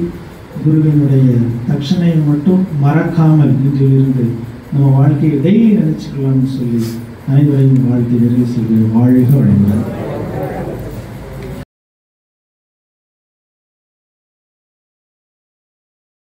குருவினுடைய தட்சணையை மட்டும் மறக்காமல் இன்றிலிருந்து நம்ம வாழ்க்கையை டெய்லி நினைச்சுக்கலாம்னு சொல்லி அனைவரையும் வாழ்த்து நிறைவு செய்து வாழ்க வளமுடன்.